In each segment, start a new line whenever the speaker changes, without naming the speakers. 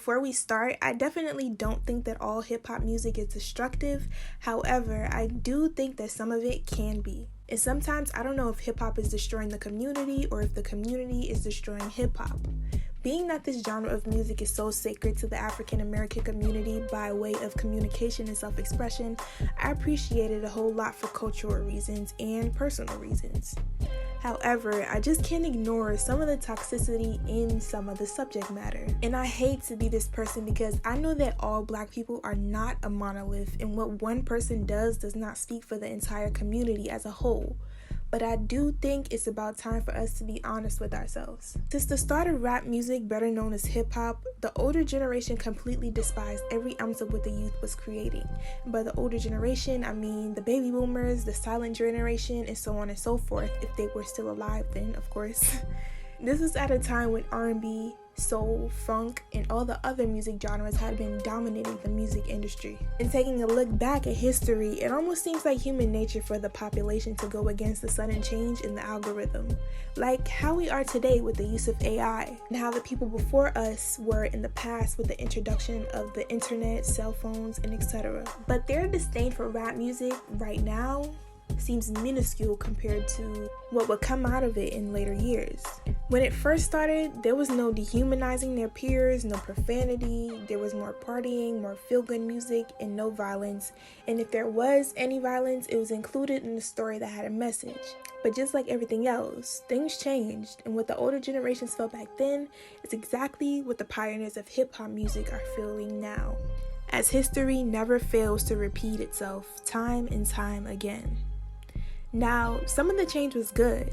before we start, I definitely don't think that all hip-hop music is destructive. However, I do think that some of it can be. And sometimes I don't know if hip-hop is destroying the community or if the community is destroying hip-hop. Being that this genre of music is so sacred to the African American community by way of communication and self-expression, I appreciate it a whole lot for cultural reasons and personal reasons. However, I just can't ignore some of the toxicity in some of the subject matter. And I hate to be this person because I know that all Black people are not a monolith, and what one person does not speak for the entire community as a whole. But I do think it's about time for us to be honest with ourselves. Since the start of rap music, better known as hip-hop, the older generation completely despised every ounce of what the youth was creating. And by the older generation, I mean the baby boomers, the silent generation, and so on and so forth, if they were still alive then, of course. This is at a time when R&B, soul, funk, and all the other music genres had been dominating the music industry. And taking a look back at history, it almost seems like human nature for the population to go against the sudden change in the algorithm. Like how we are today with the use of AI, and how the people before us were in the past with the introduction of the internet, cell phones, and etc. But their disdain for rap music right now seems minuscule compared to what would come out of it in later years. When it first started, there was no dehumanizing their peers, no profanity, there was more partying, more feel-good music, and no violence. And if there was any violence, it was included in the story that had a message. But just like everything else, things changed, and what the older generations felt back then is exactly what the pioneers of hip-hop music are feeling now. As history never fails to repeat itself time and time again. Now, some of the change was good,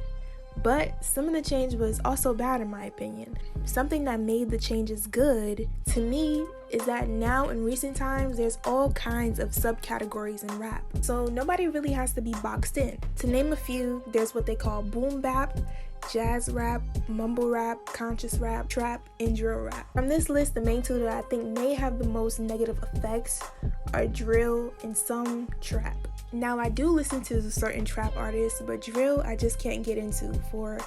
but some of the change was also bad in my opinion. Something that made the changes good, to me, is that now in recent times, there's all kinds of subcategories in rap. So nobody really has to be boxed in. To name a few, there's what they call boom bap, jazz rap, mumble rap, conscious rap, trap, and drill rap. From this list, the main two that I think may have the most negative effects are drill and some trap. Now, I do listen to certain trap artists, but drill I just can't get into for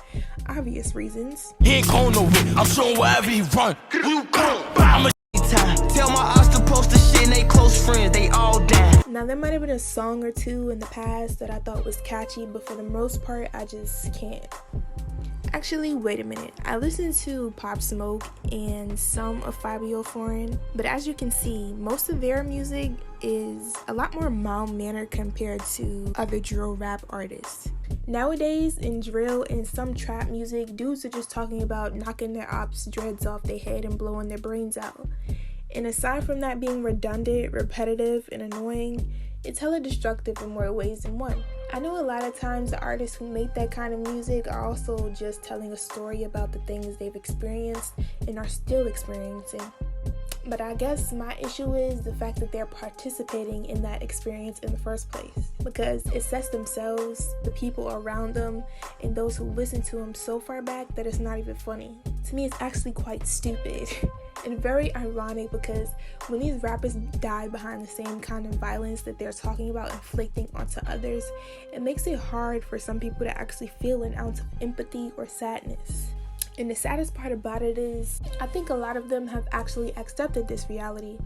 obvious reasons.
He ain't going nowhere. I'm showing wherever he run. You come, I'm a time. Tell my ops to post the shit and they close friends, they all die.
Now, there might have been a song or two in the past that I thought was catchy, but for the most part, I just can't. Actually, wait a minute. I listened to Pop Smoke and some of Fabio Foreign, but as you can see, most of their music is a lot more mild-mannered compared to other drill rap artists. Nowadays, in drill and some trap music, dudes are just talking about knocking their ops' dreads off their head and blowing their brains out. And aside from that being redundant, repetitive, and annoying, it's hella destructive in more ways than one. I know a lot of times the artists who make that kind of music are also just telling a story about the things they've experienced and are still experiencing. But I guess my issue is the fact that they're participating in that experience in the first place, because it sets themselves, the people around them, and those who listen to them so far back that it's not even funny. To me, it's actually quite stupid. And very ironic, because when these rappers die behind the same kind of violence that they're talking about inflicting onto others, it makes it hard for some people to actually feel an ounce of empathy or sadness. And the saddest part about it is, I think a lot of them have actually accepted this reality,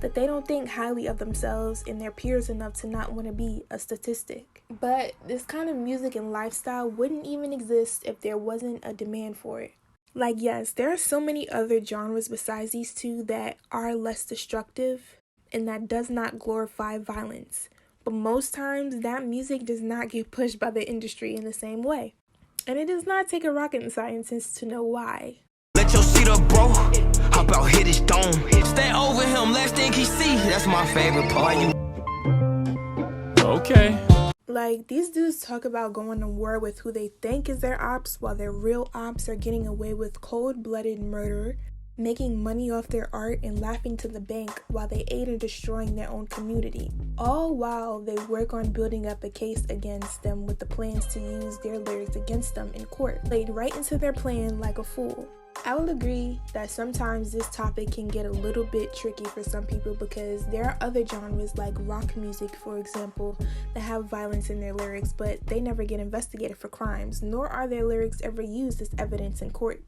that they don't think highly of themselves and their peers enough to not want to be a statistic. But this kind of music and lifestyle wouldn't even exist if there wasn't a demand for it. Like, yes, there are so many other genres besides these two that are less destructive and that does not glorify violence. But most times, that music does not get pushed by the industry in the same way. And it does not take a rocket scientist to know why.
Let your seat up, bro. Hop out, hit his dome. Stand over him, last thing he see. That's my favorite part. Okay.
Like, these dudes talk about going to war with who they think is their ops, while their real ops are getting away with cold-blooded murder, making money off their art, and laughing to the bank while they aid in destroying their own community. All while they work on building up a case against them with the plans to use their lyrics against them in court, played right into their plan like a fool. I will agree that sometimes this topic can get a little bit tricky for some people, because there are other genres like rock music, for example, that have violence in their lyrics, but they never get investigated for crimes, nor are their lyrics ever used as evidence in court.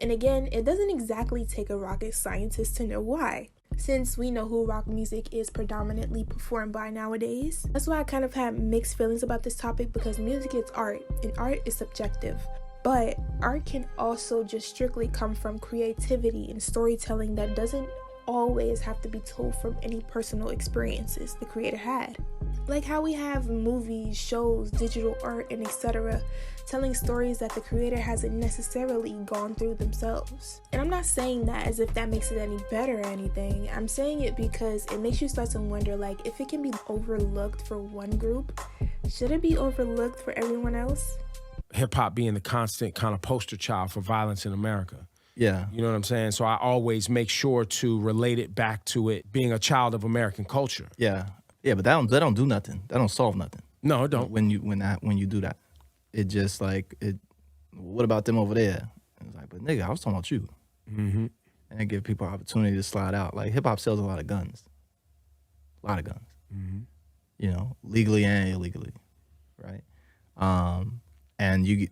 And again, it doesn't exactly take a rocket scientist to know why, since we know who rock music is predominantly performed by nowadays. That's why I kind of have mixed feelings about this topic, because music is art, and art is subjective. But art can also just strictly come from creativity and storytelling that doesn't always have to be told from any personal experiences the creator had. Like how we have movies, shows, digital art, and etc. telling stories that the creator hasn't necessarily gone through themselves. And I'm not saying that as if that makes it any better or anything. I'm saying it because it makes you start to wonder, like, if it can be overlooked for one group, should it be overlooked for everyone else?
Hip-hop being the constant kind of poster child for violence in America.
Yeah.
You know what I'm saying? So I always make sure to relate it back to it being a child of American culture.
Yeah. Yeah, but that don't do nothing. That don't solve nothing.
No, it don't.
When you do that. It just like what about them over there? It's like, but nigga, I was talking about you.
Mm-hmm.
And it give people an opportunity to slide out. Like hip hop sells a lot of guns. A lot of guns.
Mm-hmm.
You know, legally and illegally. Right? And you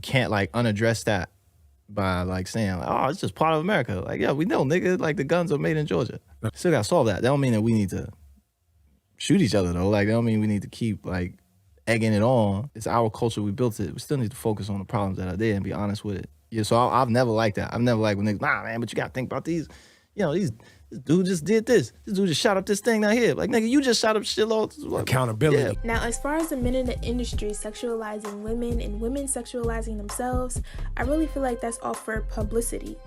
can't like unaddress that by like saying, like, oh, it's just part of America. Like, yeah, we know, nigga, like the guns are made in Georgia. Still gotta solve that. That don't mean that we need to shoot each other though. Like, that don't mean we need to keep like egging it on. It's our culture, we built it. We still need to focus on the problems that are there and be honest with it. Yeah, so I've never liked that. I've never liked when niggas, nah, man, but you gotta think about these, you know, this dude just did this. This dude just shot up this thing down here. Like, nigga, you just shot up shitloads.
Accountability.
Yeah.
Now, as far as the men in the industry sexualizing women and women sexualizing themselves, I really feel like that's all for publicity.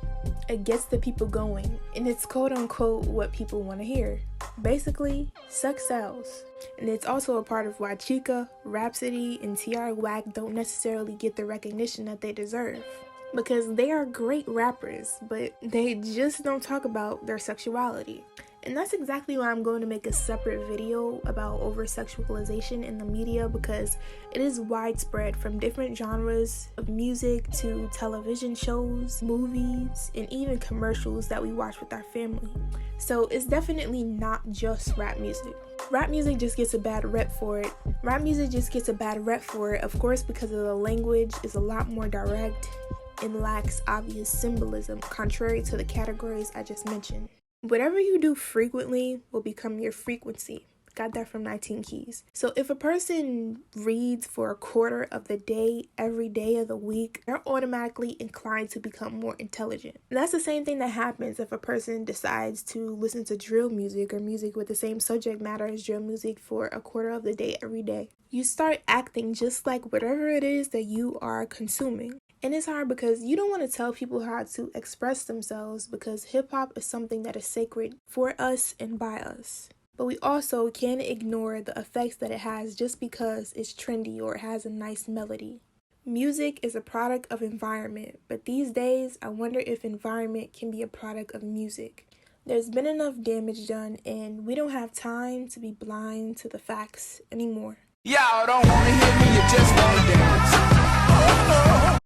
It gets the people going, and it's quote-unquote what people want to hear. Basically, sex sells. And it's also a part of why Chica, Rhapsody, and T.R. Wack don't necessarily get the recognition that they deserve. Because they are great rappers, but they just don't talk about their sexuality. And that's exactly why I'm going to make a separate video about over-sexualization in the media, because it is widespread from different genres of music to television shows, movies, and even commercials that we watch with our family. So it's definitely not just rap music. Rap music just gets a bad rep for it. Rap music just gets a bad rep for it, of course, because of the language is a lot more direct and lacks obvious symbolism, contrary to the categories I just mentioned. Whatever you do frequently will become your frequency. Got that from 19 Keys. So if a person reads for a quarter of the day, every day of the week, they're automatically inclined to become more intelligent. And that's the same thing that happens if a person decides to listen to drill music or music with the same subject matter as drill music for a quarter of the day, every day. You start acting just like whatever it is that you are consuming. And it's hard because you don't want to tell people how to express themselves, because hip-hop is something that is sacred for us and by us. But we also can't ignore the effects that it has just because it's trendy or it has a nice melody. Music is a product of environment, but these days I wonder if environment can be a product of music. There's been enough damage done, and we don't have time to be blind to the facts anymore.
Y'all don't wanna hear me, you just wanna dance.